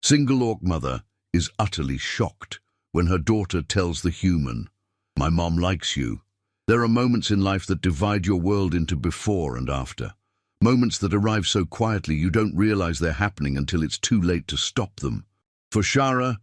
Single orc mother is utterly shocked when her daughter tells the human, "My mom likes you." There are moments in life that divide your world into before and after. Moments that arrive so quietly you don't realize they're happening until it's too late to stop them. For Shara,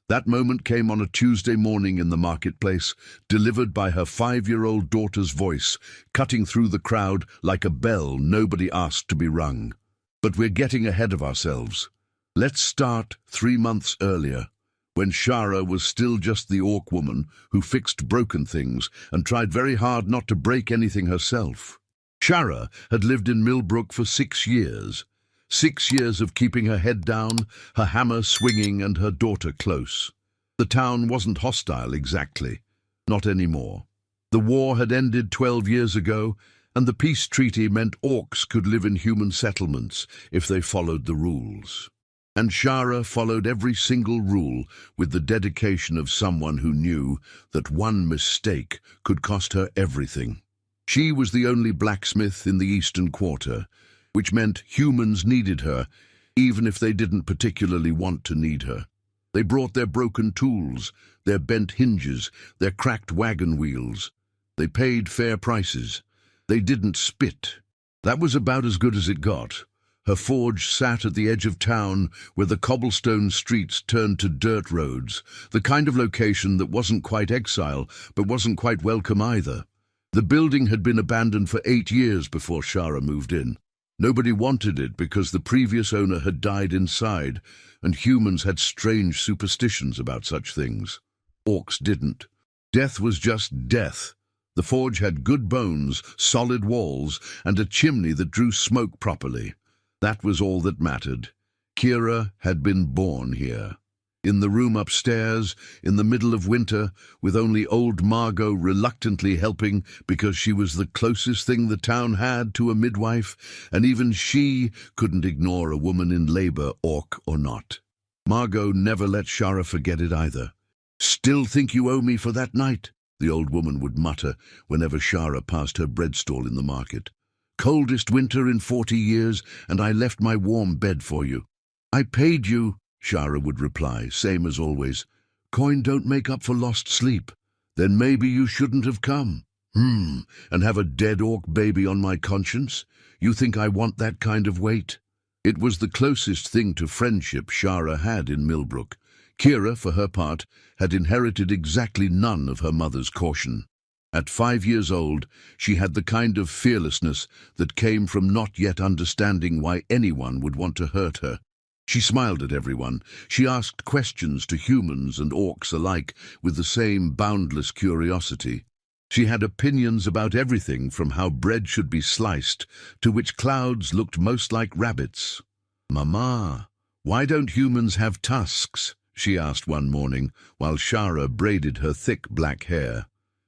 that moment came on a Tuesday morning in the marketplace, delivered by her 5-year-old daughter's voice, cutting through the crowd like a bell nobody asked to be rung. But we're getting ahead of ourselves. Let's start 3 months earlier, when Shara was still just the orc woman who fixed broken things and tried very hard not to break anything herself. Shara had lived in Millbrook for 6 years. 6 years of keeping her head down, her hammer swinging, and her daughter close. The town wasn't hostile exactly. Not anymore. The war had ended 12 years ago, and the peace treaty meant orcs could live in human settlements if they followed the rules. And Shara followed every single rule with the dedication of someone who knew that one mistake could cost her everything. She was the only blacksmith in the Eastern Quarter, which meant humans needed her, even if they didn't particularly want to need her. They brought their broken tools, their bent hinges, their cracked wagon wheels. They paid fair prices. They didn't spit. That was about as good as it got. Her forge sat at the edge of town where the cobblestone streets turned to dirt roads, the kind of location that wasn't quite exile, but wasn't quite welcome either. The building had been abandoned for 8 years before Shara moved in. Nobody wanted it because the previous owner had died inside, and humans had strange superstitions about such things. Orcs didn't. Death was just death. The forge had good bones, solid walls, and a chimney that drew smoke properly. That was all that mattered. Kira had been born here. In the room upstairs, in the middle of winter, with only old Margot reluctantly helping because she was the closest thing the town had to a midwife, and even she couldn't ignore a woman in labor, orc or not. Margot never let Shara forget it either. "Still think you owe me for that night?" the old woman would mutter whenever Shara passed her bread stall in the market. "Coldest winter in 40 years, and I left my warm bed for you." "I paid you," Shara would reply, same as always. "Coin don't make up for lost sleep." "Then maybe you shouldn't have come." And have a dead orc baby on my conscience? You think I want that kind of weight?" It was the closest thing to friendship Shara had in Millbrook. Kira, for her part, had inherited exactly none of her mother's caution. At 5 years old, she had the kind of fearlessness that came from not yet understanding why anyone would want to hurt her. She smiled at everyone. She asked questions to humans and orcs alike with the same boundless curiosity. She had opinions about everything from how bread should be sliced to which clouds looked most like rabbits. "Mama, why don't humans have tusks?" she asked one morning while Shara braided her thick black hair.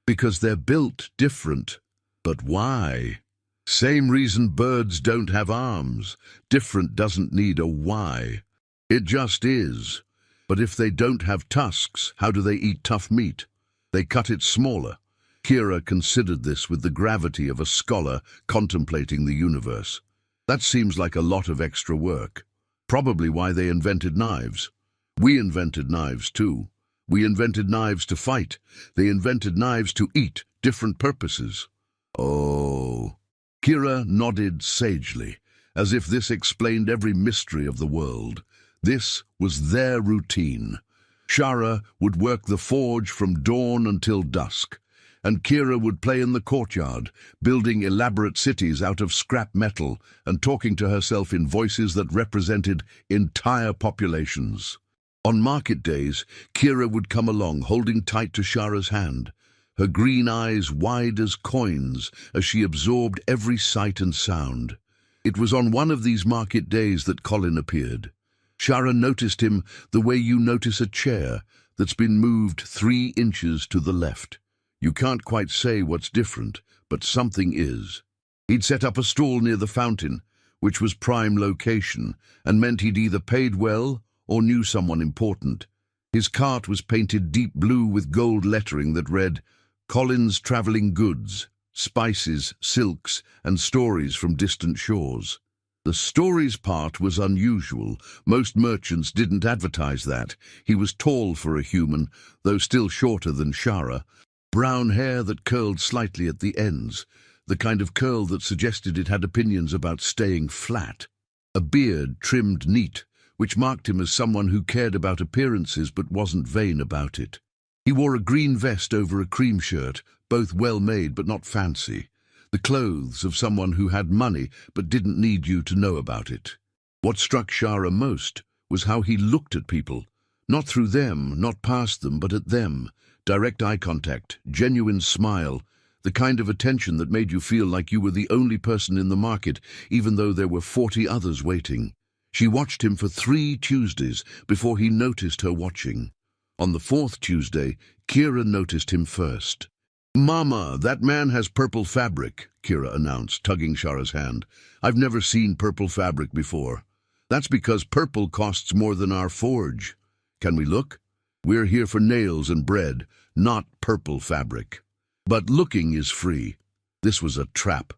"Because they're built different." "But why?" "Same reason birds don't have arms. Different doesn't need a why. It just is. But if they don't have tusks, how do they eat tough meat? They cut it smaller." Kira considered this with the gravity of a scholar contemplating the universe. That seems like a lot of extra work. Probably why they invented knives. We invented knives too. We invented knives to fight. They invented knives to eat, different purposes. Oh. Kira nodded sagely, as if this explained every mystery of the world. This was their routine. Shara would work the forge from dawn until dusk, and Kira would play in the courtyard, building elaborate cities out of scrap metal and talking to herself in voices that represented entire populations. On market days, Kira would come along, holding tight to Shara's hand, her green eyes wide as coins as she absorbed every sight and sound. It was on one of these market days that Colin appeared. Shara noticed him the way you notice a chair that's been moved 3 inches to the left. You can't quite say what's different, but something is. He'd set up a stall near the fountain, which was prime location, and meant he'd either paid well or knew someone important. His cart was painted deep blue with gold lettering that read, "Colin's Travelling Goods, Spices, Silks, and Stories from Distant Shores." The stories part was unusual. Most merchants didn't advertise that. He was tall for a human, though still shorter than Shara. Brown hair that curled slightly at the ends, the kind of curl that suggested it had opinions about staying flat. A beard trimmed neat, which marked him as someone who cared about appearances but wasn't vain about it. He wore a green vest over a cream shirt, both well-made but not fancy. The clothes of someone who had money but didn't need you to know about it. What struck Shara most was how he looked at people. Not through them, not past them, but at them. Direct eye contact, genuine smile, the kind of attention that made you feel like you were the only person in the market, even though there were 40 others waiting. She watched him for 3 Tuesdays before he noticed her watching. On the 4th Tuesday, Kira noticed him first. "Mama, that man has purple fabric," Kira announced, tugging Shara's hand. "I've never seen purple fabric before." "That's because purple costs more than our forge." "Can we look?" "We're here for nails and bread, not purple fabric." "But looking is free." This was a trap.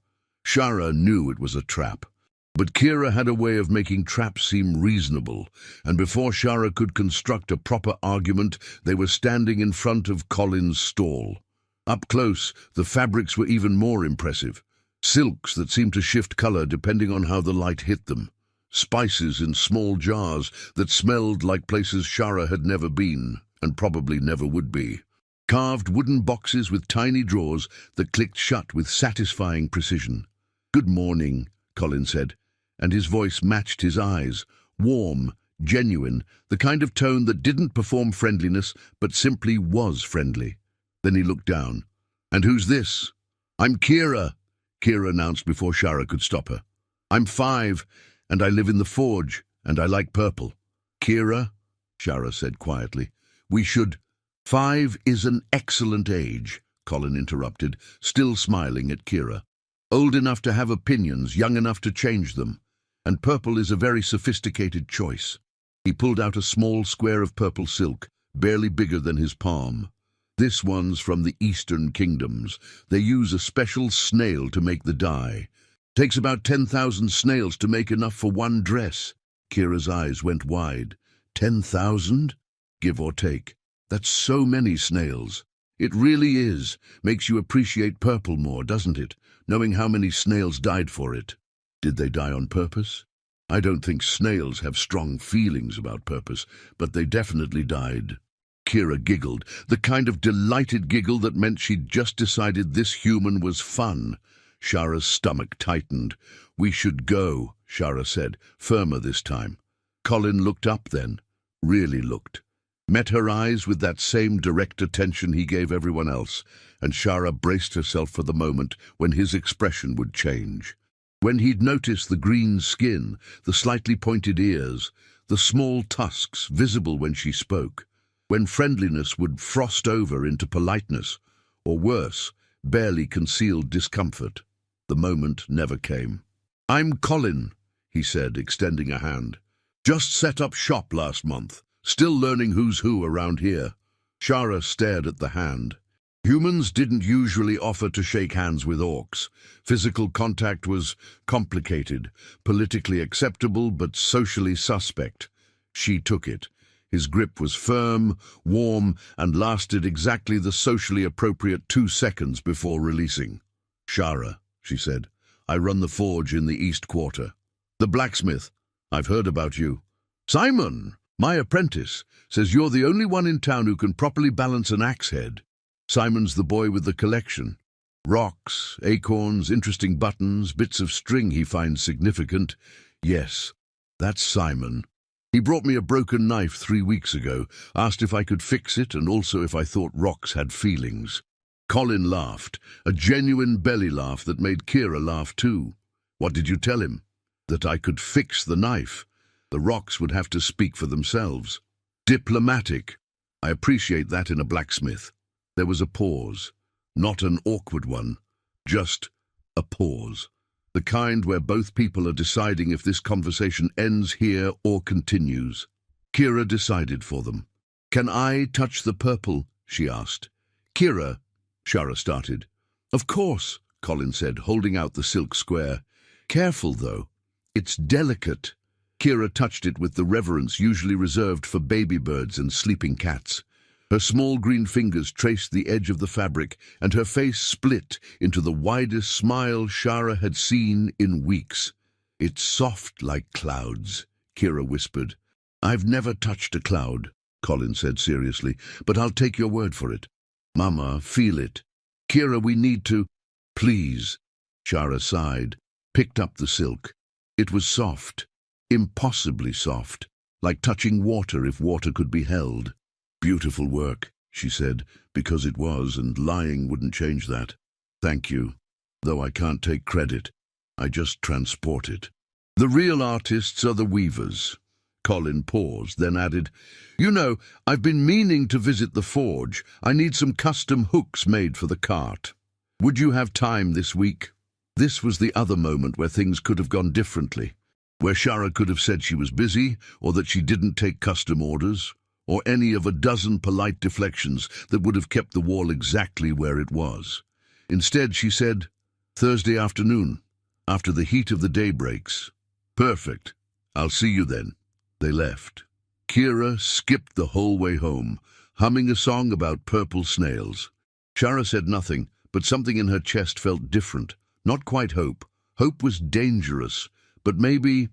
Shara knew it was a trap. But Kira had a way of making traps seem reasonable, and before Shara could construct a proper argument, they were standing in front of Colin's stall. Up close, the fabrics were even more impressive. Silks that seemed to shift color depending on how the light hit them. Spices in small jars that smelled like places Shara had never been, and probably never would be. Carved wooden boxes with tiny drawers that clicked shut with satisfying precision. "Good morning," Colin said, and his voice matched his eyes. Warm, genuine, the kind of tone that didn't perform friendliness, but simply was friendly. Then he looked down. "And who's this?" "I'm Kira," Kira announced before Shara could stop her. "I'm 5, and I live in the forge, and I like purple." "Kira," Shara said quietly, "we should—" "5 is an excellent age," Colin interrupted, still smiling at Kira. "Old enough to have opinions, young enough to change them. And purple is a very sophisticated choice." He pulled out a small square of purple silk, barely bigger than his palm. "This one's from the Eastern Kingdoms. They use a special snail to make the dye. Takes about 10,000 snails to make enough for one dress." Kira's eyes went wide. 10,000? Give or take. That's so many snails. It really is. Makes you appreciate purple more, doesn't it? Knowing how many snails died for it. Did they die on purpose? I don't think snails have strong feelings about purpose, but they definitely died. Kira giggled, the kind of delighted giggle that meant she'd just decided this human was fun. Shara's stomach tightened. "We should go," Shara said, firmer this time. Colin looked up then, really looked. Met her eyes with that same direct attention he gave everyone else, and Shara braced herself for the moment when his expression would change. When he'd noticed the green skin, the slightly pointed ears, the small tusks visible when she spoke, when friendliness would frost over into politeness, or worse, barely concealed discomfort. The moment never came. "I'm Colin," he said, extending a hand. "Just set up shop last month. Still learning who's who around here." Shara stared at the hand. Humans didn't usually offer to shake hands with orcs. Physical contact was complicated, politically acceptable but socially suspect. She took it. His grip was firm, warm, and lasted exactly the socially appropriate 2 seconds before releasing. "Shara," she said, "I run the forge in the East Quarter." "The blacksmith. I've heard about you." "Simon, my apprentice, says you're the only one in town who can properly balance an axe head." Simon's the boy with the collection. Rocks, acorns, interesting buttons, bits of string he finds significant. Yes, that's Simon. He brought me a broken knife 3 weeks ago, asked if I could fix it and also if I thought rocks had feelings. Colin laughed, a genuine belly laugh that made Kira laugh too. "What did you tell him?" "That I could fix the knife. The rocks would have to speak for themselves." "Diplomatic. I appreciate that in a blacksmith." There was a pause. Not an awkward one. Just a pause. The kind where both people are deciding if this conversation ends here or continues. Kira decided for them. "Can I touch the purple?" she asked. "Kira," Shara started. "Of course," Colin said, holding out the silk square. "Careful, though. It's delicate. Kira touched it with the reverence usually reserved for baby birds and sleeping cats. Her small green fingers traced the edge of the fabric, and her face split into the widest smile Shara had seen in weeks. "It's soft like clouds," Kira whispered. "I've never touched a cloud," Colin said seriously, "but I'll take your word for it." "Mama, feel it." "Kira, we need to—" "Please." Shara sighed, picked up the silk. It was soft, impossibly soft, like touching water if water could be held. "Beautiful work," she said, because it was, and lying wouldn't change that. "Thank you, though I can't take credit. I just transport it. The real artists are the weavers." Colin paused, then added, "You know, I've been meaning to visit the forge. I need some custom hooks made for the cart. Would you have time this week?" This was the other moment where things could have gone differently, where Shara could have said she was busy, or that she didn't take custom orders, or any of a dozen polite deflections that would have kept the wall exactly where it was. Instead, she said, "Thursday afternoon, after the heat of the day breaks." "Perfect. I'll see you then." They left. Kira skipped the whole way home, humming a song about purple snails. Shara said nothing, but something in her chest felt different. Not quite hope. Hope was dangerous, but maybe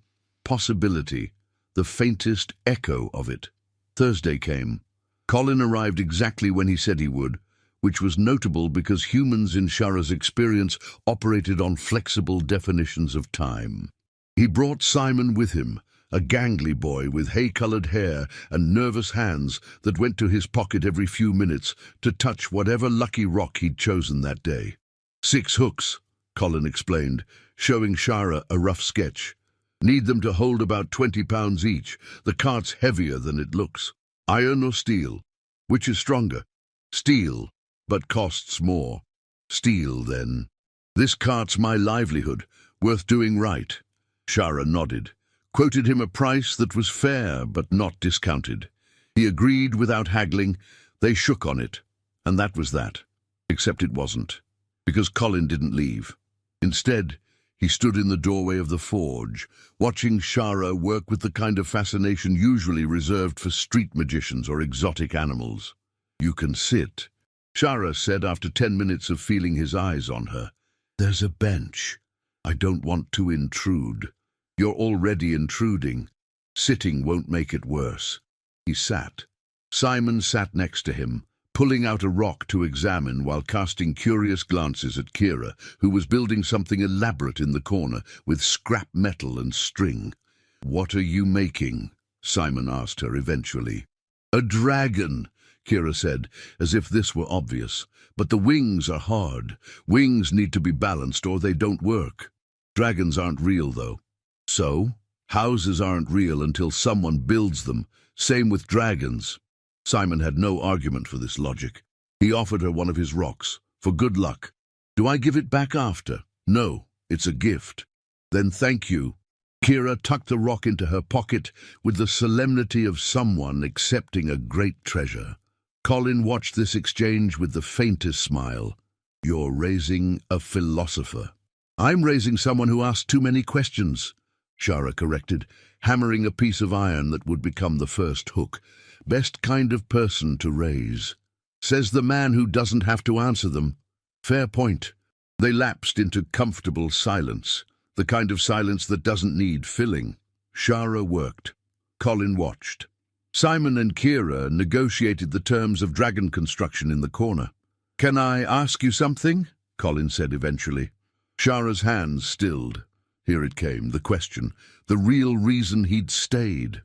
possibility, the faintest echo of it. Thursday came. Colin arrived exactly when he said he would, which was notable because humans in Shara's experience operated on flexible definitions of time. He brought Simon with him, a gangly boy with hay-colored hair and nervous hands that went to his pocket every few minutes to touch whatever lucky rock he'd chosen that day. 6 hooks, Colin explained, showing Shara a rough sketch. "Need them to hold about 20 pounds each. The cart's heavier than it looks. Iron or steel? Which is stronger?" "Steel, but costs more." "Steel, then." "This cart's my livelihood, worth doing right." Shara nodded, quoted him a price that was fair but not discounted. He agreed without haggling. They shook on it, and that was that. Except it wasn't, because Colin didn't leave. Instead, he stood in the doorway of the forge, watching Shara work with the kind of fascination usually reserved for street magicians or exotic animals. "You can sit," Shara said after 10 minutes of feeling his eyes on her. "There's a bench. I don't want to intrude." "You're already intruding. Sitting won't make it worse." He sat. Simon sat next to him, pulling out a rock to examine while casting curious glances at Kira, who was building something elaborate in the corner with scrap metal and string. "What are you making?" Simon asked her eventually. "A dragon," Kira said, as if this were obvious. "But the wings are hard. Wings need to be balanced or they don't work. Dragons aren't real, though." "So? Houses aren't real until someone builds them. Same with dragons." Simon had no argument for this logic. He offered her one of his rocks, for good luck. "Do I give it back after?" "No, it's a gift." "Then thank you." Kira tucked the rock into her pocket with the solemnity of someone accepting a great treasure. Colin watched this exchange with the faintest smile. "You're raising a philosopher." "I'm raising someone who asked too many questions," Shara corrected, hammering a piece of iron that would become the first hook. "Best kind of person to raise. Says the man who doesn't have to answer them." "Fair point." They lapsed into comfortable silence, the kind of silence that doesn't need filling. Shara worked. Colin watched. Simon and Kira negotiated the terms of dragon construction in the corner. "Can I ask you something?" Colin said eventually. Shara's hands stilled. Here it came, the question, the real reason he'd stayed.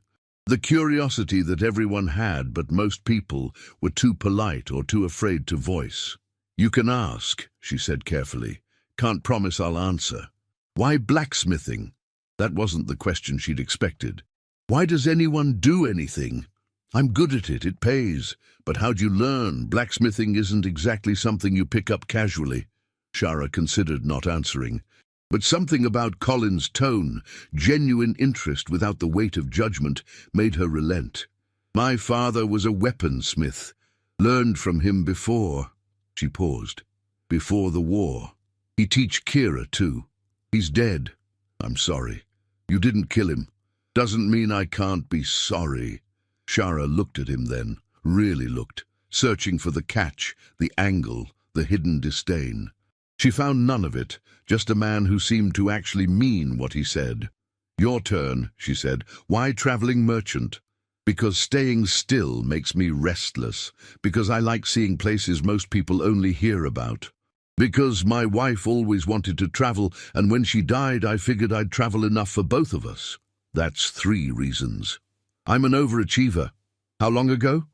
The curiosity that everyone had, but most people were too polite or too afraid to voice. "You can ask," she said carefully. "Can't promise I'll answer." "Why blacksmithing?" That wasn't the question she'd expected. "Why does anyone do anything?" "I'm good at it, it pays. But how'd you learn? Blacksmithing isn't exactly something you pick up casually." Shara considered not answering. But something about Colin's tone, genuine interest without the weight of judgment, made her relent. "My father was a weaponsmith. Learned from him before." She paused. "Before the war. He teach Kira too. He's dead." "I'm sorry." You didn't kill him. Doesn't mean I can't be sorry. Shara looked at him then, really looked, searching for the catch, the angle, the hidden disdain. She found none of it, just a man who seemed to actually mean what he said. Your turn, she said. Why traveling merchant? Because staying still makes me restless. Because I like seeing places most people only hear about. Because my wife always wanted to travel, and when she died I figured I'd travel enough for both of us. That's 3 reasons. I'm an overachiever. How long ago?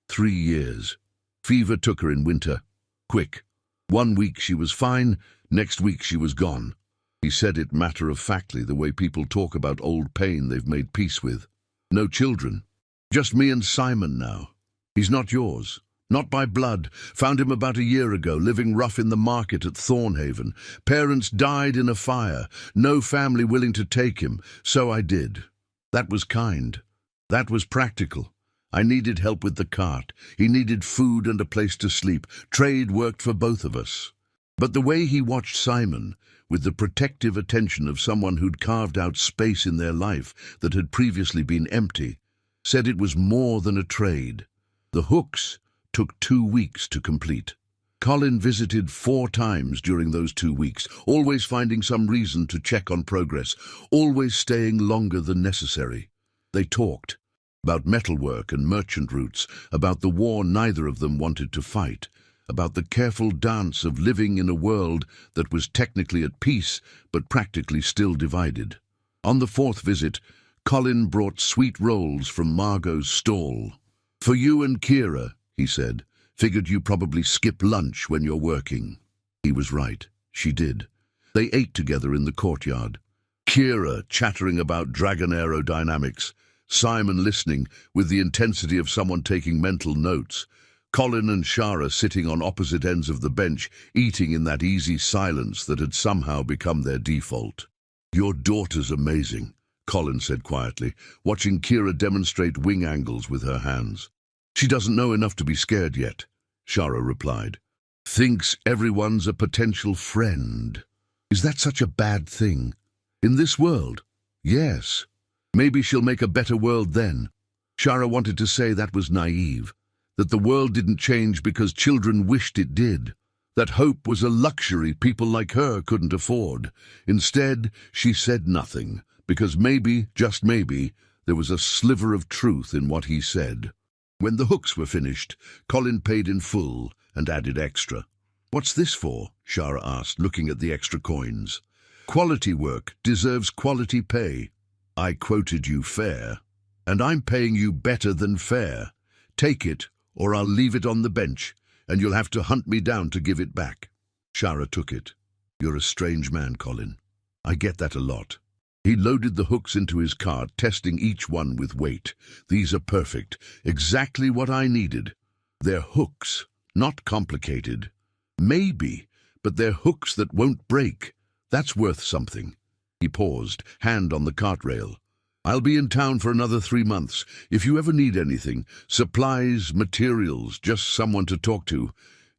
3 years. Fever took her in winter. Quick. 1 week she was fine, next week she was gone. He said it matter-of-factly, the way people talk about old pain they've made peace with. No children. Just me and Simon now. He's not yours. Not by blood. Found him about a year ago, living rough in the market at Thornhaven. Parents died in a fire. No family willing to take him, so I did. That was kind. That was practical. I needed help with the cart. He needed food and a place to sleep. Trade worked for both of us. But the way he watched Simon, with the protective attention of someone who'd carved out space in their life that had previously been empty, said it was more than a trade. The hooks took 2 weeks to complete. Colin visited 4 times during those 2 weeks, always finding some reason to check on progress, always staying longer than necessary. They talked about metalwork and merchant routes, about the war neither of them wanted to fight, about the careful dance of living in a world that was technically at peace but practically still divided. On the 4th visit, Colin brought sweet rolls from Margot's stall. For you and Kira, he said. Figured you probably skip lunch when you're working. He was right. She did. They ate together in the courtyard. Kira chattering about dragon aerodynamics. Simon listening with the intensity of someone taking mental notes. Colin and Shara sitting on opposite ends of the bench, eating in that easy silence that had somehow become their default. Your daughter's amazing, Colin said quietly, watching Kira demonstrate wing angles with her hands. She doesn't know enough to be scared yet, Shara replied. Thinks everyone's a potential friend. Is that such a bad thing? In this world? Yes. Maybe she'll make a better world then. Shara wanted to say that was naive, that the world didn't change because children wished it did, that hope was a luxury people like her couldn't afford. Instead, she said nothing, because maybe, just maybe, there was a sliver of truth in what he said. When the hooks were finished, Colin paid in full and added extra. What's this for? Shara asked, looking at the extra coins. Quality work deserves quality pay. I quoted you fair, and I'm paying you better than fair. Take it, or I'll leave it on the bench, and you'll have to hunt me down to give it back. Shara took it. You're a strange man, Colin. I get that a lot. He loaded the hooks into his cart, testing each one with weight. These are perfect, exactly what I needed. They're hooks, not complicated. Maybe, but they're hooks that won't break. That's worth something. He paused, hand on the cart rail. I'll be in town for another 3 months. If you ever need anything, supplies, materials, just someone to talk to,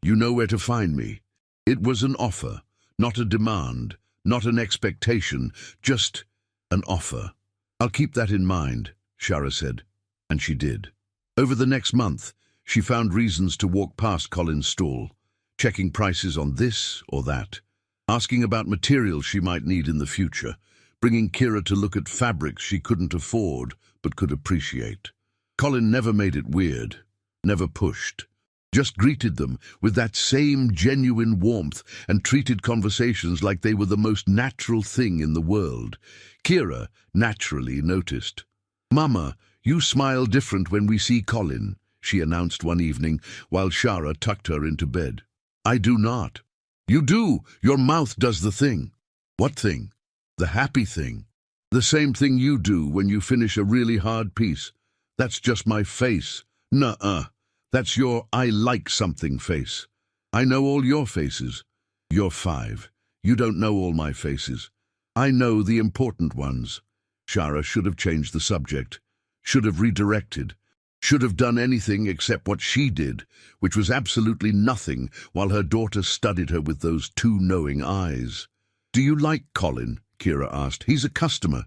you know where to find me. It was an offer, not a demand, not an expectation, just an offer. I'll keep that in mind, Shara said, and she did. Over the next month, she found reasons to walk past Colin's stall, checking prices on this or that, asking about materials she might need in the future, bringing Kira to look at fabrics she couldn't afford but could appreciate. Colin never made it weird, never pushed, just greeted them with that same genuine warmth and treated conversations like they were the most natural thing in the world. Kira naturally noticed. Mama, you smile different when we see Colin, she announced one evening while Shara tucked her into bed. I do not. You do. Your mouth does the thing. What thing? The happy thing. The same thing you do when you finish a really hard piece. That's just my face. Nuh-uh. That's your I like something face. I know all your faces. You're 5. You don't know all my faces. I know the important ones. Shara should have changed the subject, should have redirected, should have done anything except what she did, which was absolutely nothing, while her daughter studied her with those 2 knowing eyes. Do you like Colin? Kira asked. He's a customer.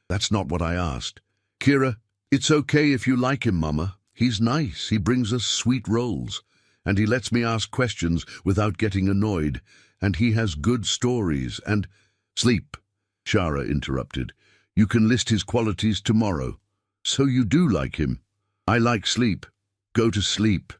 That's not what I asked. Kira, it's okay if you like him, Mama. He's nice. He brings us sweet rolls. And he lets me ask questions without getting annoyed. And he has good stories. And... Sleep, Shara interrupted. You can list his qualities tomorrow. So you do like him. I like sleep. Go to sleep.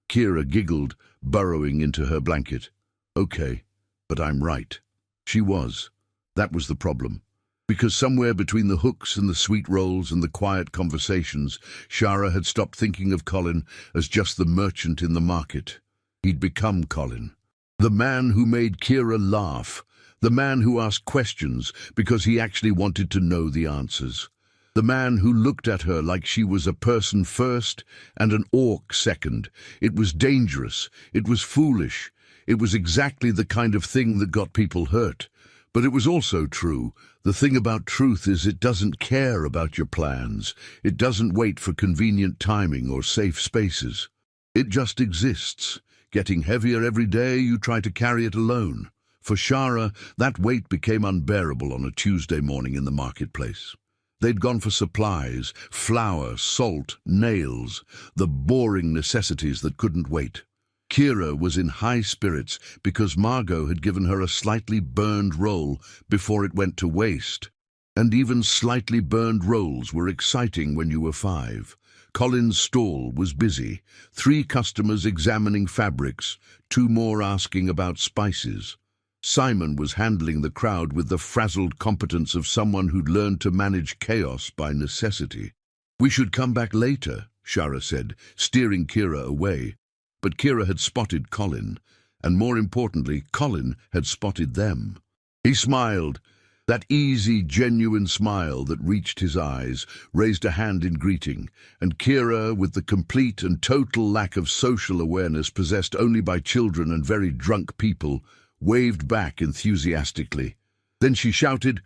Kira giggled, burrowing into her blanket. Okay, but I'm right. She was. That was the problem. Because somewhere between the hooks and the sweet rolls and the quiet conversations, Shara had stopped thinking of Colin as just the merchant in the market. He'd become Colin. The man who made Kira laugh. The man who asked questions because he actually wanted to know the answers. The man who looked at her like she was a person first and an orc second. It was dangerous. It was foolish. It was exactly the kind of thing that got people hurt. But it was also true. The thing about truth is it doesn't care about your plans. It doesn't wait for convenient timing or safe spaces. It just exists. Getting heavier every day, you try to carry it alone. For Shara, that weight became unbearable on a Tuesday morning in the marketplace. They'd gone for supplies, flour, salt, nails, the boring necessities that couldn't wait. Kira was in high spirits because Margot had given her a slightly burned roll before it went to waste. And even slightly burned rolls were exciting when you were 5. Colin's stall was busy, 3 customers examining fabrics, 2 more asking about spices. Simon was handling the crowd with the frazzled competence of someone who'd learned to manage chaos by necessity. We should come back later, Shara said, steering Kira away. But Kira had spotted Colin, and more importantly, Colin had spotted them. He smiled, that easy, genuine smile that reached his eyes, raised a hand in greeting, and Kira, with the complete and total lack of social awareness possessed only by children and very drunk people, waved back enthusiastically. Then she shouted,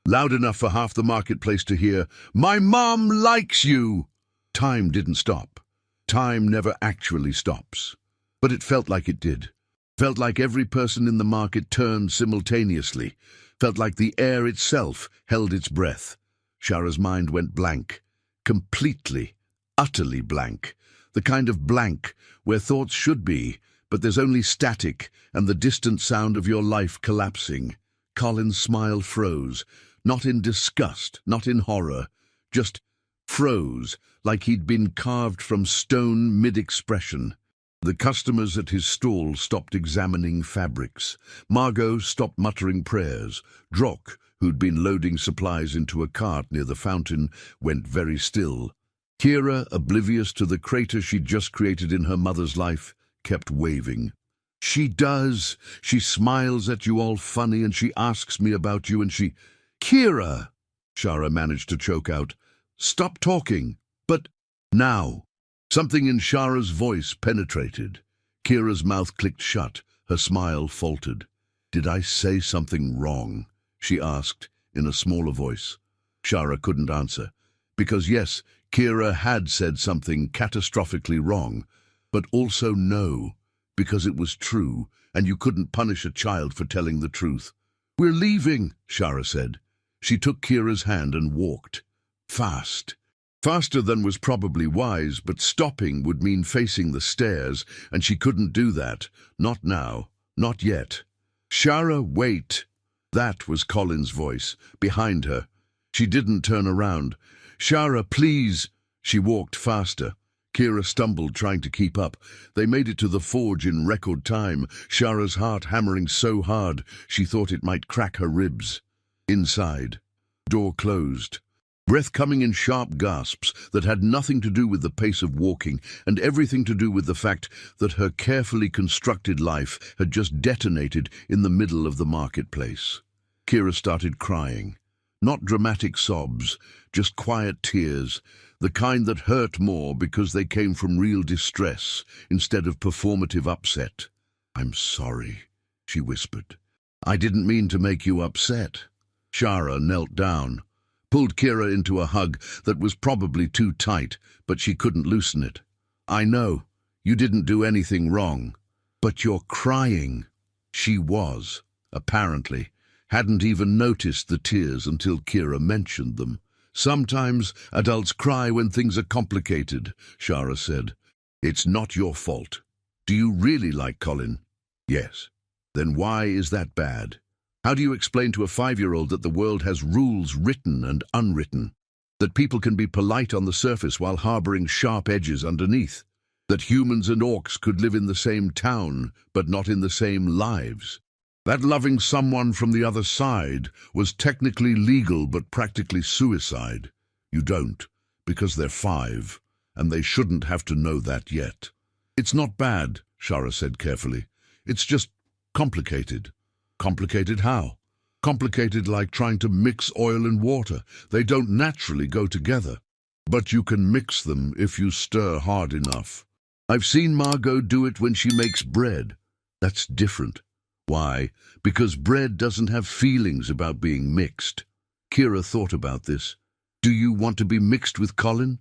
loud enough for half the marketplace to hear, "My mom likes you!" Time didn't stop. Time never actually stops. But it felt like it did. Felt like every person in the market turned simultaneously. Felt like the air itself held its breath. Shara's mind went blank. Completely, utterly blank. The kind of blank where thoughts should be, but there's only static and the distant sound of your life collapsing. Colin's smile froze, not in disgust, not in horror, just froze, like he'd been carved from stone mid-expression. The customers at his stall stopped examining fabrics. Margot stopped muttering prayers. Drock, who'd been loading supplies into a cart near the fountain, went very still. Kira, oblivious to the crater she'd just created in her mother's life, kept waving. "She does. She smiles at you all funny and she asks me about you and she—" "Kira!" Shara managed to choke out. "Stop talking." "But now." Something in Shara's voice penetrated. Kira's mouth clicked shut. Her smile faltered. "Did I say something wrong?" she asked in a smaller voice. Shara couldn't answer. Because yes, Kira had said something catastrophically wrong. But also no, because it was true, and you couldn't punish a child for telling the truth. "We're leaving," Shara said. She took Kira's hand and walked. Fast. Faster than was probably wise, but stopping would mean facing the stairs, and she couldn't do that. Not now. Not yet. "Shara, wait." That was Colin's voice, behind her. She didn't turn around. "Shara, please." She walked faster. Kira stumbled, trying to keep up. They made it to the forge in record time, Shara's heart hammering so hard she thought it might crack her ribs. Inside. Door closed. Breath coming in sharp gasps that had nothing to do with the pace of walking and everything to do with the fact that her carefully constructed life had just detonated in the middle of the marketplace. Kira started crying. Not dramatic sobs, just quiet tears, the kind that hurt more because they came from real distress instead of performative upset. "I'm sorry," she whispered. "I didn't mean to make you upset." Shara knelt down, pulled Kira into a hug that was probably too tight, but she couldn't loosen it. "I know, you didn't do anything wrong, but you're crying." She was, apparently. hadn't even noticed the tears until Kira mentioned them. "Sometimes adults cry when things are complicated," Shara said. "It's not your fault. Do you really like Colin?" "Yes." "Then why is that bad? How do you explain to a 5-year-old that the world has rules written and unwritten? That people can be polite on the surface while harboring sharp edges underneath? That humans and orcs could live in the same town, but not in the same lives? That loving someone from the other side was technically legal but practically suicide? You don't, because they're 5, and they shouldn't have to know that yet." "It's not bad," Shara said carefully. "It's just complicated." "Complicated how?" "Complicated like trying to mix oil and water. They don't naturally go together. But you can mix them if you stir hard enough. I've seen Margot do it when she makes bread. That's different." "Why?" "Because bread doesn't have feelings about being mixed." Kira thought about this. "Do you want to be mixed with Colin?"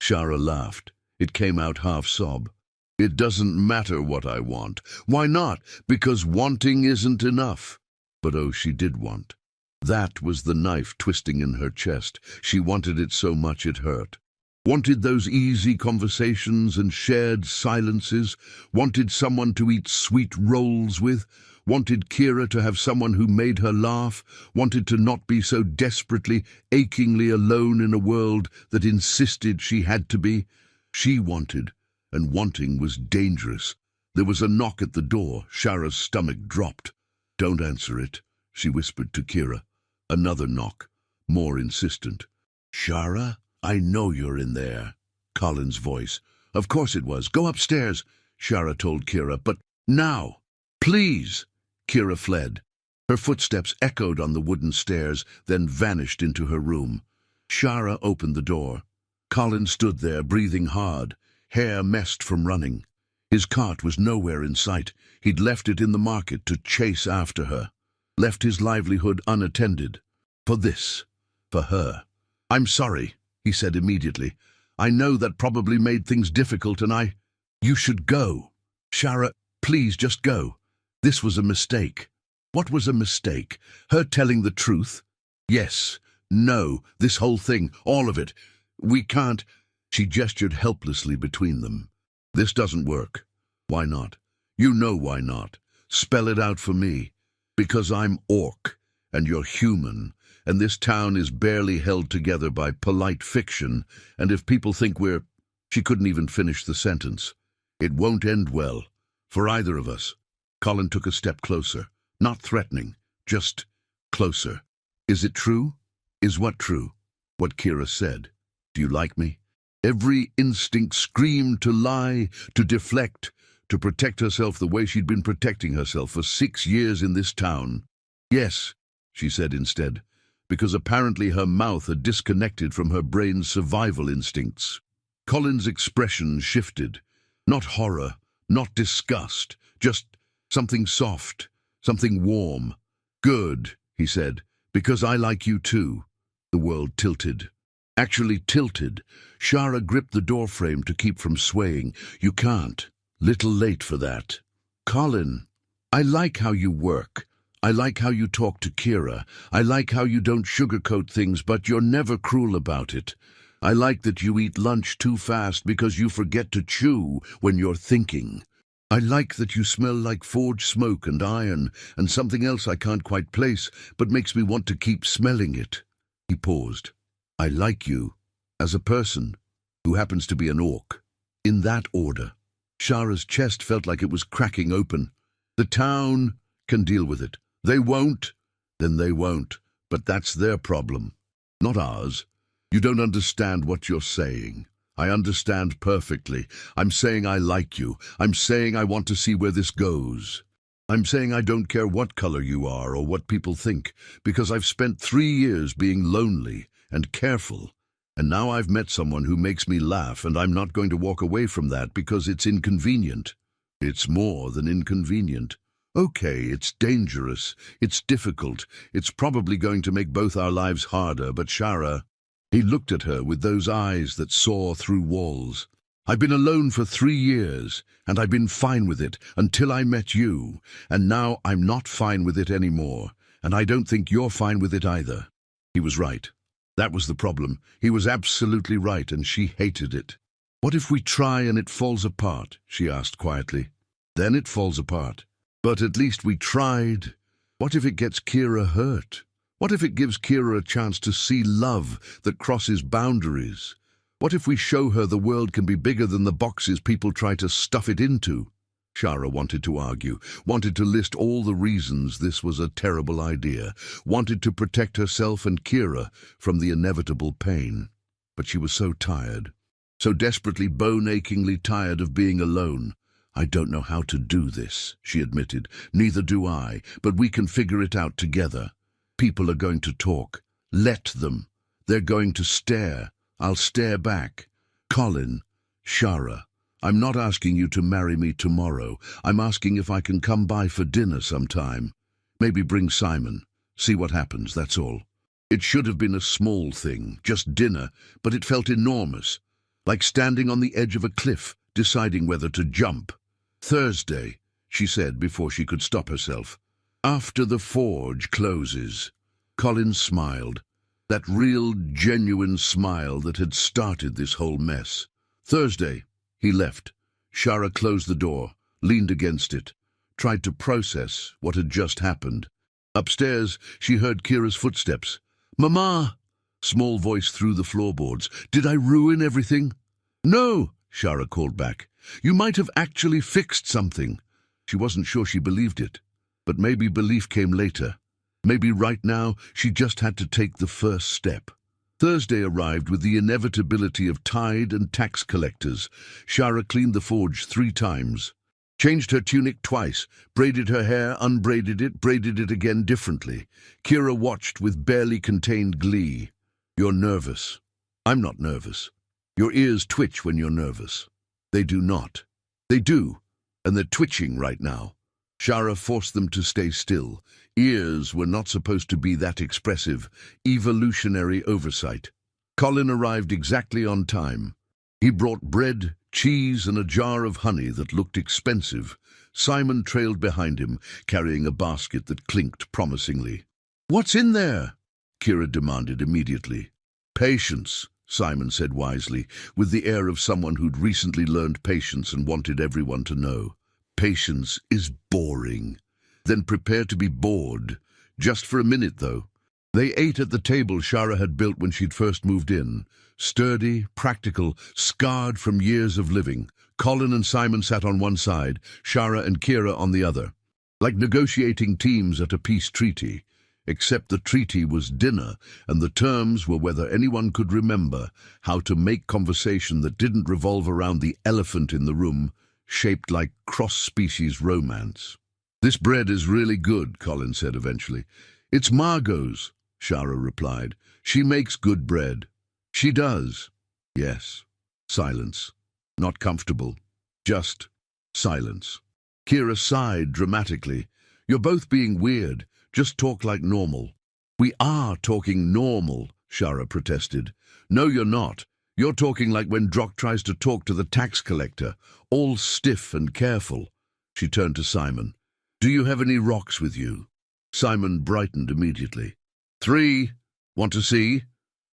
Shara laughed. It came out half-sob. "It doesn't matter what I want." "Why not?" "Because wanting isn't enough." But oh, she did want. That was the knife twisting in her chest. She wanted it so much it hurt. Wanted those easy conversations and shared silences. Wanted someone to eat sweet rolls with. Wanted Kira to have someone who made her laugh. Wanted to not be so desperately, achingly alone in a world that insisted she had to be. She wanted, and wanting was dangerous. There was a knock at the door. Shara's stomach dropped. "Don't answer it," she whispered to Kira. Another knock, more insistent. "Shara, I know you're in there." Colin's voice. "Of course it was. Go upstairs," Shara told Kira. "But now, please." Kira fled. Her footsteps echoed on the wooden stairs, then vanished into her room. Shara opened the door. Colin stood there, breathing hard, hair messed from running. His cart was nowhere in sight. He'd left it in the market to chase after her. Left his livelihood unattended. For this. For her. "I'm sorry," he said immediately. "I know that probably made things difficult, and You should go. Shara, please just go. This was a mistake." "What was a mistake? Her telling the truth?" "Yes. No. This whole thing. All of it. We can't." She gestured helplessly between them. "This doesn't work." "Why not?" "You know why not. Spell it out for me. Because I'm orc, and you're human, and this town is barely held together by polite fiction, and if people think we're—" She couldn't even finish the sentence. "It won't end well. For either of us." Colin took a step closer. Not threatening, just closer. "Is it true?" "Is what true?" "What Kira said. Do you like me?" Every instinct screamed to lie, to deflect, to protect herself the way she'd been protecting herself for 6 years in this town. "Yes," she said instead, because apparently her mouth had disconnected from her brain's survival instincts. Colin's expression shifted. Not horror, not disgust, just something soft, something warm. "Good," he said, "because I like you too." The world tilted. Actually tilted. Shara gripped the doorframe to keep from swaying. "You can't. Little late for that." "Colin, I like how you work. I like how you talk to Kira. I like how you don't sugarcoat things, but you're never cruel about it. I like that you eat lunch too fast because you forget to chew when you're thinking. I like that you smell like forged smoke and iron and something else I can't quite place, but makes me want to keep smelling it." He paused. "I like you as a person who happens to be an orc." In that order. Shara's chest felt like it was cracking open. "The town can deal with it. They won't. Then they won't. But that's their problem, not ours. You don't understand what you're saying. I understand perfectly. I'm saying I like you. I'm saying I want to see where this goes. I'm saying I don't care what color you are or what people think, because I've spent 3 years being lonely and careful, and now I've met someone who makes me laugh, and I'm not going to walk away from that because it's inconvenient. It's more than inconvenient. Okay, it's dangerous. It's difficult. It's probably going to make both our lives harder, but Shara..." He looked at her with those eyes that saw through walls. "I've been alone for 3 years, and I've been fine with it until I met you, and now I'm not fine with it anymore. and I don't think you're fine with it either." He was right. That was the problem. He was absolutely right, and she hated it. "What if we try and it falls apart?" she asked quietly. "Then it falls apart. But at least we tried. What if it gets Kira hurt? What if it gives Kira a chance to see love that crosses boundaries? What if we show her the world can be bigger than the boxes people try to stuff it into?" Shara wanted to argue, wanted to list all the reasons this was a terrible idea, wanted to protect herself and Kira from the inevitable pain. But she was so tired, so desperately bone-achingly tired of being alone. "I don't know how to do this," she admitted. "Neither do I, but we can figure it out together. People are going to talk. Let them. They're going to stare. I'll stare back. Colin, Shara, I'm not asking you to marry me tomorrow. I'm asking if I can come by for dinner sometime. Maybe bring Simon. See what happens, that's all." It should have been a small thing, just dinner, but it felt enormous, like standing on the edge of a cliff, deciding whether to jump. "Thursday," she said before she could stop herself. "After the forge closes." Colin smiled, that real, genuine smile that had started this whole mess. "Thursday." He left. Shara closed the door, leaned against it, tried to process what had just happened. Upstairs, she heard Kira's footsteps. "Mama!" Small voice through the floorboards. "Did I ruin everything?" "No," Shara called back. "You might have actually fixed something." She wasn't sure she believed it, but maybe belief came later. Maybe right now she just had to take the first step. Thursday arrived with the inevitability of tide and tax collectors. Shara cleaned the forge 3 times, changed her tunic twice, braided her hair, unbraided it, braided it again differently. Kira watched with barely contained glee. "You're nervous." "I'm not nervous." "Your ears twitch when you're nervous." "They do not." "They do, and they're twitching right now." Shara forced them to stay still. Ears were not supposed to be that expressive. Evolutionary oversight. Colin arrived exactly on time. He brought bread, cheese, and a jar of honey that looked expensive. Simon trailed behind him, carrying a basket that clinked promisingly. "What's in there?" Kira demanded immediately. "Patience," Simon said wisely, with the air of someone who'd recently learned patience and wanted everyone to know. "Patience is boring." "Then prepare to be bored. Just for a minute, though." They ate at the table Shara had built when she'd first moved in. Sturdy, practical, scarred from years of living. Colin and Simon sat on one side, Shara and Kira on the other. Like negotiating teams at a peace treaty. Except the treaty was dinner, and the terms were whether anyone could remember how to make conversation that didn't revolve around the elephant in the room, shaped like cross-species romance. "This bread is really good," Colin said eventually. "It's Margot's," Shara replied. "She makes good bread." "She does." "Yes." Silence. Not comfortable. Just silence. Kira sighed dramatically. "You're both being weird. Just talk like normal." "We are talking normal," Shara protested. "No, you're not. You're talking like when Drock tries to talk to the tax collector, all stiff and careful." She turned to Simon. "Do you have any rocks with you?" Simon brightened immediately. 3. Want to see?"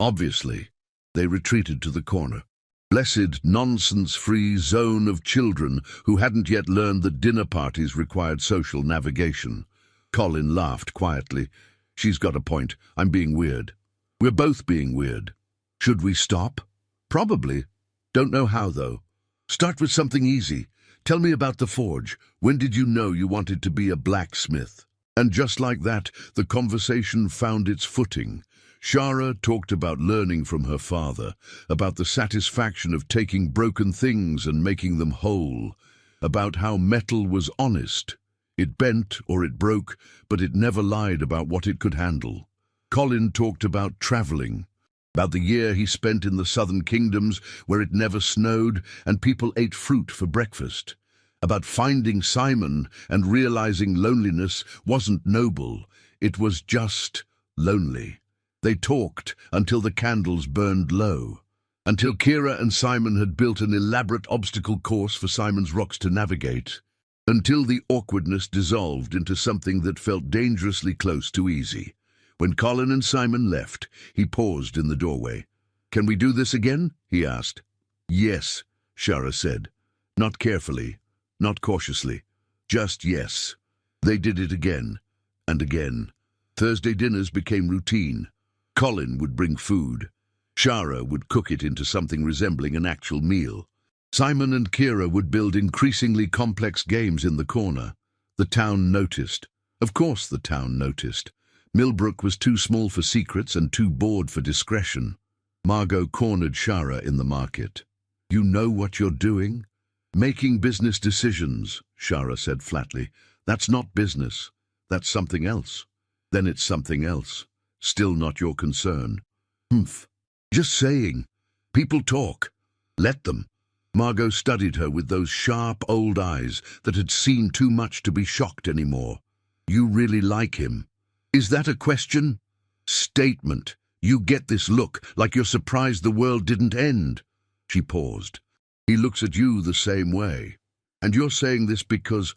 "Obviously." They retreated to the corner. Blessed, nonsense-free zone of children who hadn't yet learned that dinner parties required social navigation. Colin laughed quietly. "She's got a point. I'm being weird." "We're both being weird." "Should we stop?" "Probably. Don't know how, though." "Start with something easy. Tell me about the forge. When did you know you wanted to be a blacksmith?" And just like that, the conversation found its footing. Shara talked about learning from her father, about the satisfaction of taking broken things and making them whole, about how metal was honest. It bent or it broke, but it never lied about what it could handle. Colin talked about traveling, about the year he spent in the southern kingdoms where it never snowed and people ate fruit for breakfast, about finding Simon and realizing loneliness wasn't noble, it was just lonely. They talked until the candles burned low, until Kira and Simon had built an elaborate obstacle course for Simon's rocks to navigate. until the awkwardness dissolved into something that felt dangerously close to easy. When Colin and Simon left, he paused in the doorway. "Can we do this again?" he asked. "Yes," Shara said. Not carefully, not cautiously. Just yes. They did it again, and again. Thursday dinners became routine. Colin would bring food. Shara would cook it into something resembling an actual meal. Simon and Kira would build increasingly complex games in the corner. The town noticed. Of course the town noticed. Millbrook was too small for secrets and too bored for discretion. Margot cornered Shara in the market. "You know what you're doing?" "Making business decisions," Shara said flatly. "That's not business. That's something else." "Then it's something else. Still not your concern." "Humph. Just saying. People talk. Let them." Margot studied her with those sharp old eyes that had seen too much to be shocked anymore. "You really like him? Is that a question?" "Statement. You get this look, like you're surprised the world didn't end." She paused. "He looks at you the same way. And you're saying this because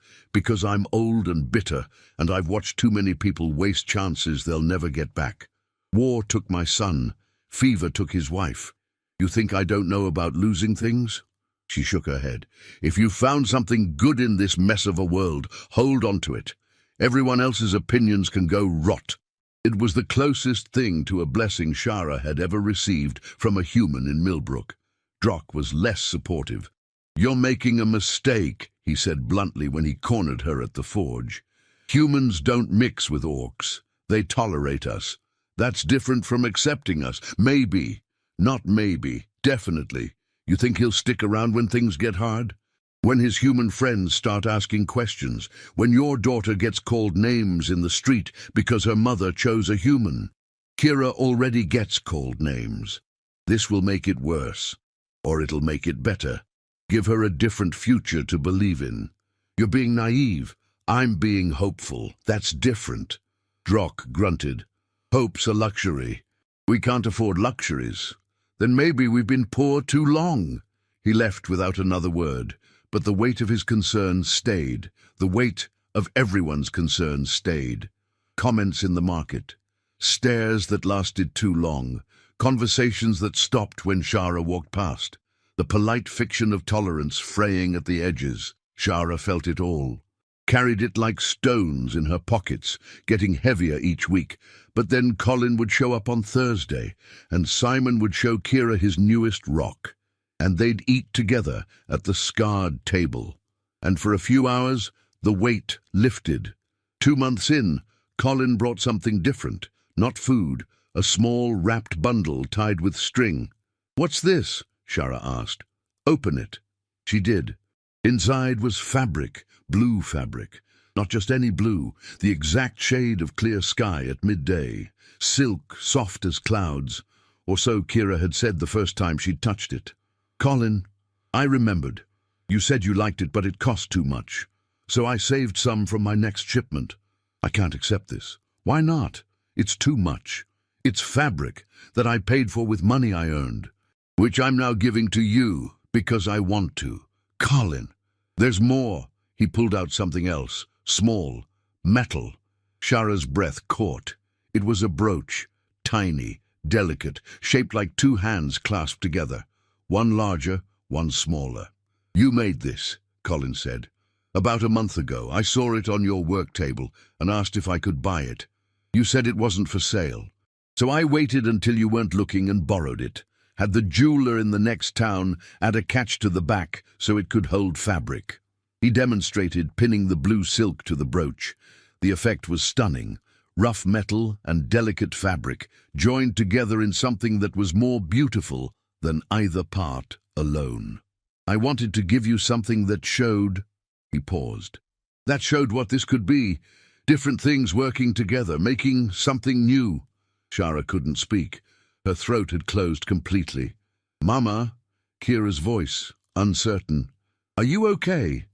I'm old and bitter, and I've watched too many people waste chances they'll never get back. War took my son. Fever took his wife. You think I don't know about losing things?" She shook her head. "If you found something good in this mess of a world, hold on to it. Everyone else's opinions can go rot." It was the closest thing to a blessing Shara had ever received from a human in Millbrook. Drock was less supportive. "You're making a mistake," he said bluntly when he cornered her at the forge. "Humans don't mix with orcs. They tolerate us. That's different from accepting us. Maybe. Not maybe. Definitely. You think he'll stick around when things get hard? When his human friends start asking questions, when your daughter gets called names in the street because her mother chose a human. Kira already gets called names. This will make it worse, or it'll make it better. Give her a different future to believe in. You're being naive. I'm being hopeful. That's different." Drock grunted. "Hope's a luxury. We can't afford luxuries. Then maybe we've been poor too long." He left without another word. But the weight of his concerns stayed. The weight of everyone's concerns stayed. Comments in the market. Stares that lasted too long. Conversations that stopped when Shara walked past. The polite fiction of tolerance fraying at the edges. Shara felt it all. Carried it like stones in her pockets, getting heavier each week. But then Colin would show up on Thursday, and Simon would show Kira his newest rock. And they'd eat together at the scarred table. And for a few hours, the weight lifted. 2 months in, Colin brought something different. Not food, a small wrapped bundle tied with string. "What's this?" Shara asked. "Open it." She did. Inside was fabric, blue fabric. Not just any blue, the exact shade of clear sky at midday. Silk, soft as clouds. Or so Kira had said the first time she'd touched it. "Colin, I remembered. You said you liked it, but it cost too much. So I saved some from my next shipment. I can't accept this." "Why not? It's too much. It's fabric that I paid for with money I earned, which I'm now giving to you because I want to." "Colin, there's more." He pulled out something else, small, metal. Shara's breath caught. It was a brooch, tiny, delicate, shaped like 2 hands clasped together. One larger, one smaller. "You made this," Colin said. "About a month ago, I saw it on your work table and asked if I could buy it. You said it wasn't for sale. So I waited until you weren't looking and borrowed it. Had the jeweler in the next town add a catch to the back so it could hold fabric." He demonstrated, pinning the blue silk to the brooch. The effect was stunning. Rough metal and delicate fabric, joined together in something that was more beautiful than either part alone. "I wanted to give you something that showed..." He paused. "That showed what this could be. Different things working together, making something new." Shara couldn't speak. Her throat had closed completely. "Mama," Kira's voice, uncertain. "Are you okay?"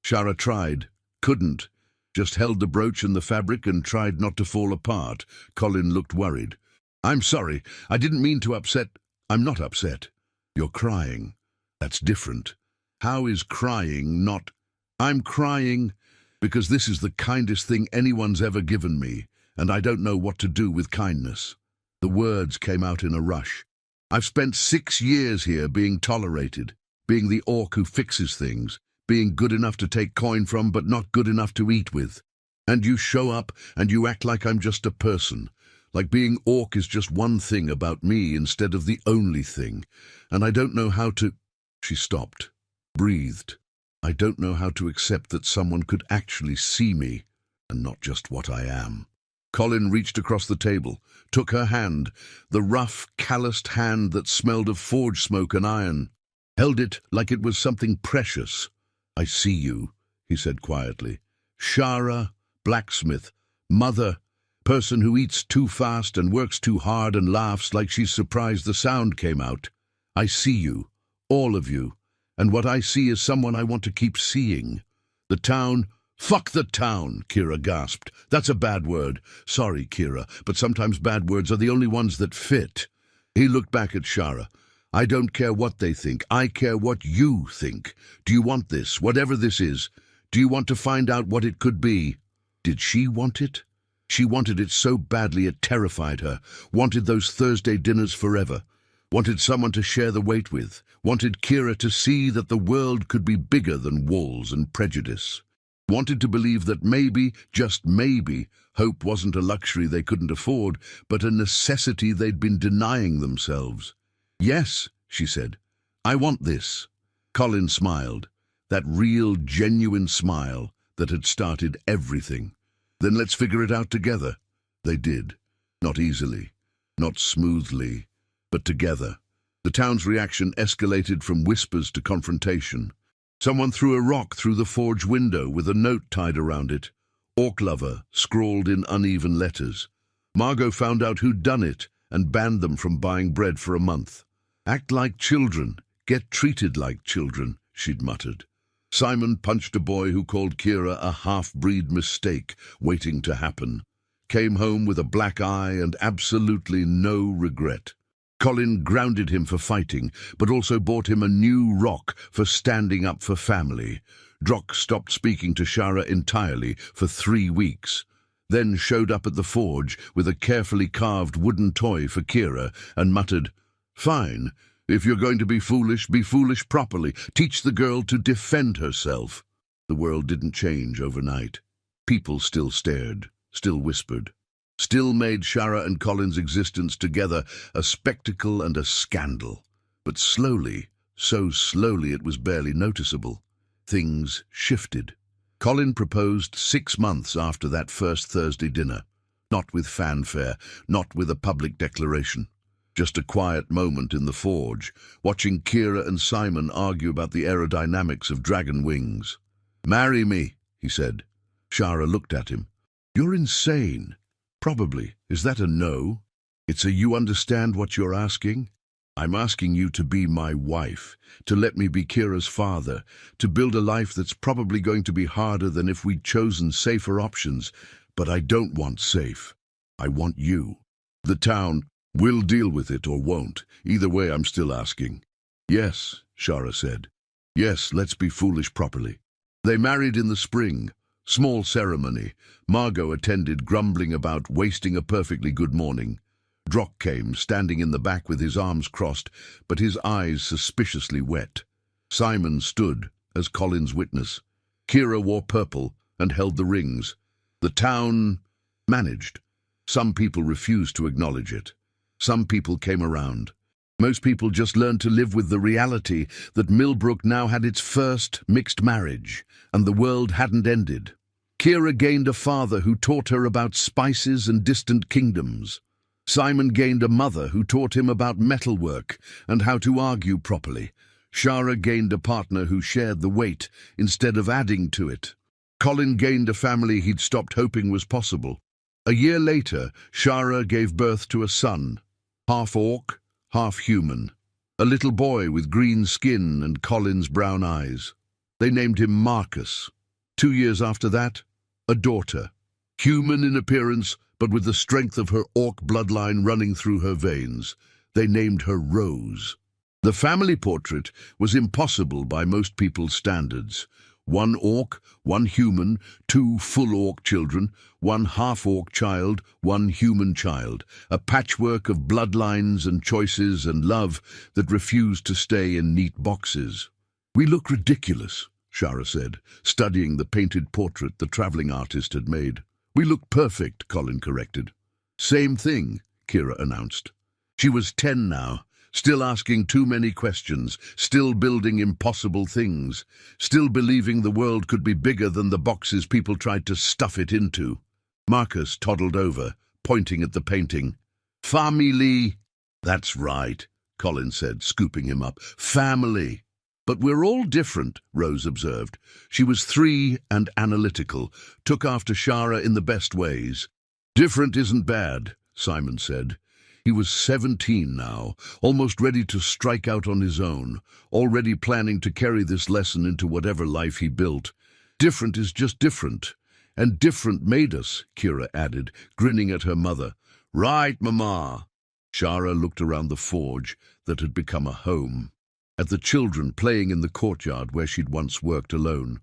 Shara tried. Couldn't. Just held the brooch and the fabric and tried not to fall apart. Colin looked worried. "I'm sorry. I didn't mean to upset..." "I'm not upset. You're crying. That's different. How is crying not..." I'm crying because this is the kindest thing anyone's ever given me, and I don't know what to do with kindness." The words came out in a rush. "I've spent 6 years here being tolerated, being the orc who fixes things, being good enough to take coin from but not good enough to eat with. And you show up and you act like I'm just a person, like being orc is just one thing about me instead of the only thing. And I don't know how to—" She stopped, breathed. "I don't know how to accept that someone could actually see me and not just what I am." Colin reached across the table, took her hand, the rough, calloused hand that smelled of forge smoke and iron, held it like it was something precious. "I see you," he said quietly. "Shara, blacksmith, mother, person who eats too fast and works too hard and laughs like she's surprised the sound came out. I see you, all of you, and what I see is someone I want to keep seeing. The town—" "Fuck the town," Kira gasped. "That's a bad word. Sorry, Kira, but sometimes bad words are the only ones that fit." He looked back at Shara. "I don't care what they think. I care what you think. Do you want this, whatever this is? Do you want to find out what it could be?" Did she want it? She wanted it so badly it terrified her, wanted those Thursday dinners forever, wanted someone to share the weight with, wanted Kira to see that the world could be bigger than walls and prejudice, wanted to believe that maybe, just maybe, hope wasn't a luxury they couldn't afford, but a necessity they'd been denying themselves. "Yes," she said, "I want this." Colin smiled, that real, genuine smile that had started everything. "Then let's figure it out together." They did. Not easily, not smoothly, but together. The town's reaction escalated from whispers to confrontation. Someone threw a rock through the forge window with a note tied around it. "Orc lover," scrawled in uneven letters. Margot found out who'd done it and banned them from buying bread for a month. "Act like children, get treated like children," she'd muttered. Simon punched a boy who called Kira a half-breed mistake waiting to happen. Came home with a black eye and absolutely no regret. Colin grounded him for fighting, but also bought him a new rock for standing up for family. Drock stopped speaking to Shara entirely for 3 weeks, then showed up at the forge with a carefully carved wooden toy for Kira and muttered, "Fine. If you're going to be foolish properly. Teach the girl to defend herself." The world didn't change overnight. People still stared, still whispered, still made Shara and Colin's existence together a spectacle and a scandal. But slowly, so slowly it was barely noticeable, things shifted. Colin proposed 6 months after that first Thursday dinner. Not with fanfare, not with a public declaration. Just a quiet moment in the forge, watching Kira and Simon argue about the aerodynamics of dragon wings. "Marry me," he said. Shara looked at him. "You're insane." "Probably. Is that a no?" "It's a you understand what you're asking?" "I'm asking you to be my wife, to let me be Kira's father, to build a life that's probably going to be harder than if we'd chosen safer options. But I don't want safe. I want you. The town will deal with it or won't. Either way, I'm still asking." "Yes," Shara said. "Yes, let's be foolish properly." They married in the spring. Small ceremony. Margot attended, grumbling about wasting a perfectly good morning. Drock came, standing in the back with his arms crossed, but his eyes suspiciously wet. Simon stood as Colin's witness. Kira wore purple and held the rings. The town managed. Some people refused to acknowledge it. Some people came around. Most people just learned to live with the reality that Millbrook now had its first mixed marriage, and the world hadn't ended. Kira gained a father who taught her about spices and distant kingdoms. Simon gained a mother who taught him about metalwork and how to argue properly. Shara gained a partner who shared the weight instead of adding to it. Colin gained a family he'd stopped hoping was possible. A year later, Shara gave birth to a son, half orc, half human. A little boy with green skin and Colin's brown eyes. They named him Marcus. 2 years after that, a daughter. Human in appearance, but with the strength of her orc bloodline running through her veins. They named her Rose. The family portrait was impossible by most people's standards. One orc, one human, two full orc children, one half-orc child, one human child. A patchwork of bloodlines and choices and love that refused to stay in neat boxes. "We look ridiculous," Shara said, studying the painted portrait the traveling artist had made. "We look perfect," Colin corrected. "Same thing," Kira announced. She was 10 now, still asking too many questions, still building impossible things, still believing the world could be bigger than the boxes people tried to stuff it into. Marcus toddled over, pointing at the painting. "Family." "That's right," Colin said, scooping him up. "Family." "But we're all different," Rose observed. She was 3 and analytical, took after Shara in the best ways. "Different isn't bad," Simon said. He was 17 now, almost ready to strike out on his own, already planning to carry this lesson into whatever life he built. "Different is just different. And different made us," Kira added, grinning at her mother. "Right, Mama." Shara looked around the forge that had become a home, at the children playing in the courtyard where she'd once worked alone,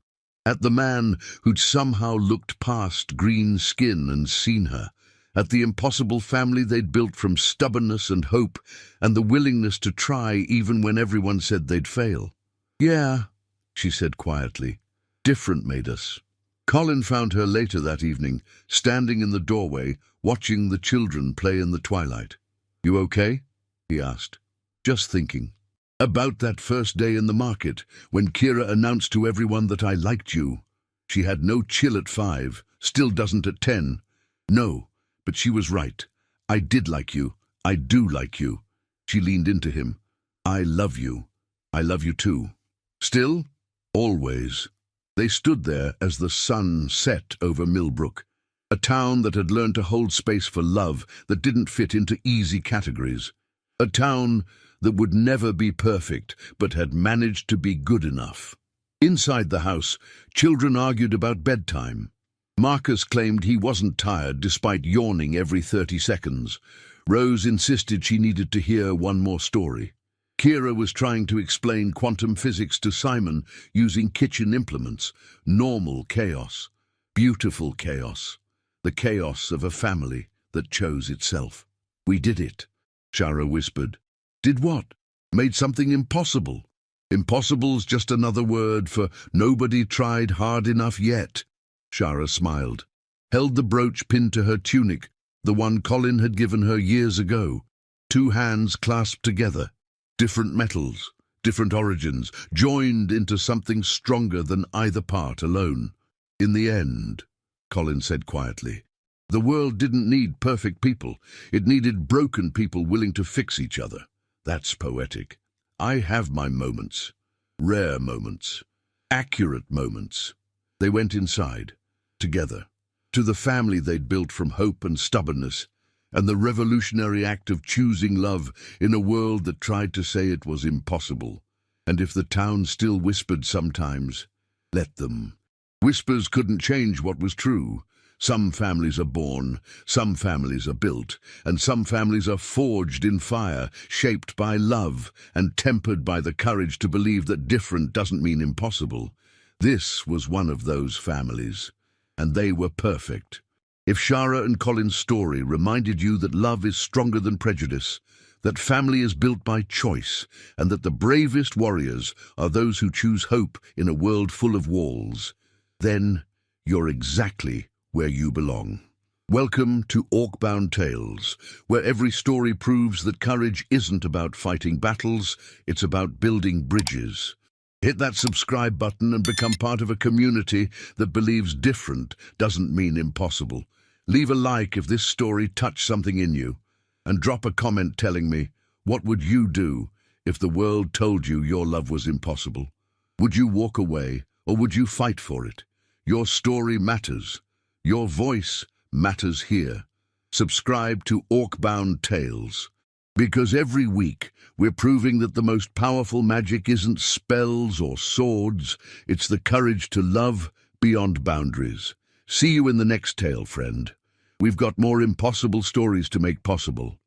at the man who'd somehow looked past green skin and seen her, at the impossible family they'd built from stubbornness and hope and the willingness to try even when everyone said they'd fail. "Yeah," she said quietly, "different made us." Colin found her later that evening, standing in the doorway, watching the children play in the twilight. "You okay?" he asked. "Just thinking. About that first day in the market, when Kira announced to everyone that I liked you. She had no chill at 5, still doesn't at 10. No. But she was right. I did like you. I do like you." She leaned into him. "I love you. I love you too." "Still?" "Always." They stood there as the sun set over Millbrook, a town that had learned to hold space for love that didn't fit into easy categories. A town that would never be perfect, but had managed to be good enough. Inside the house, children argued about bedtime. Marcus claimed he wasn't tired despite yawning every 30 seconds. Rose insisted she needed to hear one more story. Kira was trying to explain quantum physics to Simon using kitchen implements. Normal chaos. Beautiful chaos. The chaos of a family that chose itself. "We did it," Shara whispered. "Did what?" "Made something impossible." "Impossible's just another word for nobody tried hard enough yet." Shara smiled, held the brooch pinned to her tunic, the one Colin had given her years ago. 2 hands clasped together, different metals, different origins, joined into something stronger than either part alone. "In the end," Colin said quietly, "the world didn't need perfect people. It needed broken people willing to fix each other." That's poetic. I have my moments. Rare moments. Accurate moments. They went inside. Together, to the family they'd built from hope and stubbornness, and the revolutionary act of choosing love in a world that tried to say it was impossible. And if the town still whispered sometimes, let them. Whispers couldn't change what was true. Some families are born, some families are built, and some families are forged in fire, shaped by love, and tempered by the courage to believe that different doesn't mean impossible. This was one of those families. And they were perfect. If Shara and Colin's story reminded you that love is stronger than prejudice, that family is built by choice, and that the bravest warriors are those who choose hope in a world full of walls, then you're exactly where you belong. Welcome to Orcbound Tales, where every story proves that courage isn't about fighting battles, it's about building bridges. Hit that subscribe button and become part of a community that believes different doesn't mean impossible. Leave a like if this story touched something in you, and drop a comment telling me, what would you do if the world told you your love was impossible? Would you walk away, or would you fight for it? Your story matters. Your voice matters here. Subscribe to Orcbound Tales. Because every week, we're proving that the most powerful magic isn't spells or swords, it's the courage to love beyond boundaries. See you in the next tale, friend. We've got more impossible stories to make possible.